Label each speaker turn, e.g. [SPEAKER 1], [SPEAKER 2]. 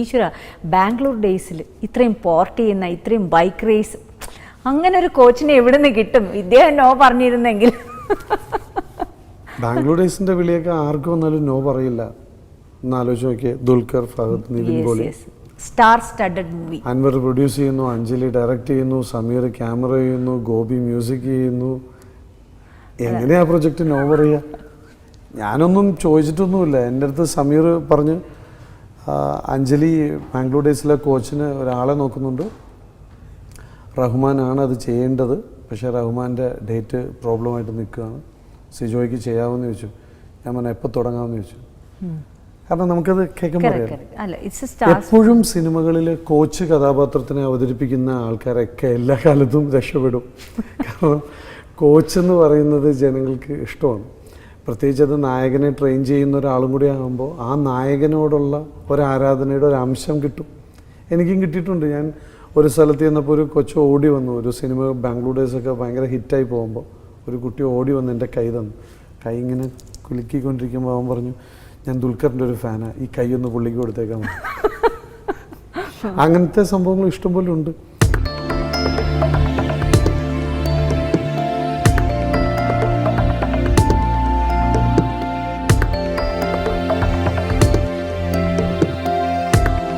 [SPEAKER 1] ഈശ്വര ബാംഗ്ലൂർ ഡേയ്സിൽ ഇത്രയും പോർട്ട് ചെയ്യുന്ന ഇത്രയും ബൈക്ക് റേസ് അങ്ങനെ ഒരു കോച്ചിനെ എവിടെ നിന്ന് കിട്ടും? ഇദ്ദേഹം നോ പറഞ്ഞിരുന്നെങ്കിൽ.
[SPEAKER 2] ബാംഗ്ലൂർ ഡേയ്സിന്റെ വിളിയൊക്കെ ആർക്കും വന്നാലും നോ പറയില്ല. എന്നാലോചിച്ച് നോക്കിയേ, Dulquer, Fahadh, Nivin Pauly,
[SPEAKER 1] star studded movie.
[SPEAKER 2] Anwar produce ചെയ്യുന്നു, അഞ്ജലി ഡയറക്റ്റ് ചെയ്യുന്നു, സമീർ ക്യാമറ ചെയ്യുന്നു, ഗോപി മ്യൂസിക് ചെയ്യുന്നു. എങ്ങനെയാ പ്രൊജക്റ്റ് നോ പറയുക? ഞാനൊന്നും ചോദിച്ചിട്ടൊന്നുമില്ല. എൻ്റെ അടുത്ത് സമീർ പറഞ്ഞ്, അഞ്ജലി ബാംഗ്ലൂർ ഡേയ്സിലെ കോച്ചിന് ഒരാളെ നോക്കുന്നുണ്ട്, റഹ്മാനാണ് അത് ചെയ്യേണ്ടത്, പക്ഷേ റഹ്മാൻ്റെ ഡേറ്റ് പ്രോബ്ലമായിട്ട് നിൽക്കുകയാണ്, സിജോയ്ക്ക് ചെയ്യാമെന്ന് ചോദിച്ചു. ഞാൻ പറഞ്ഞു എപ്പോൾ തുടങ്ങാമെന്ന് ചോദിച്ചു. കാരണം നമുക്കത് കേൾക്കുമ്പോൾ അറിയാം, എപ്പോഴും സിനിമകളിൽ കോച്ച് കഥാപാത്രത്തിനെ അവതരിപ്പിക്കുന്ന ആൾക്കാരൊക്കെ എല്ലാ കാലത്തും രക്ഷപ്പെടും. കാരണം കോച്ച് എന്ന് പറയുന്നത് ജനങ്ങൾക്ക് ഇഷ്ടമാണ്. പ്രത്യേകിച്ച് അത് നായകനെ ട്രെയിൻ ചെയ്യുന്ന ഒരാളും കൂടി ആകുമ്പോൾ ആ നായകനോടുള്ള ഒരാരാധനയുടെ ഒരു അംശം കിട്ടും. എനിക്കും കിട്ടിയിട്ടുണ്ട്. ഞാൻ ഒരു സ്ഥലത്ത് ചെന്നപ്പോൾ ഒരു കൊച്ചു ഓടി വന്നു. ഒരു സിനിമ ബാംഗ്ലൂർ ഡേയ്സൊക്കെ ഭയങ്കര ഹിറ്റായി പോകുമ്പോൾ ഒരു കുട്ടി ഓടി വന്ന് എൻ്റെ കൈ തന്നു. കൈ ഇങ്ങനെ കുലുക്കിക്കൊണ്ടിരിക്കുമ്പോൾ അവൻ പറഞ്ഞു, ഞാൻ ദുൽഖറിൻ്റെ ഒരു ഫാനാണ്, ഈ കൈ ഒന്ന് പുള്ളിക്ക് കൊടുത്തേക്കാൻ. അങ്ങനത്തെ സംഭവങ്ങൾ ഇഷ്ടംപോലെ ഉണ്ട്.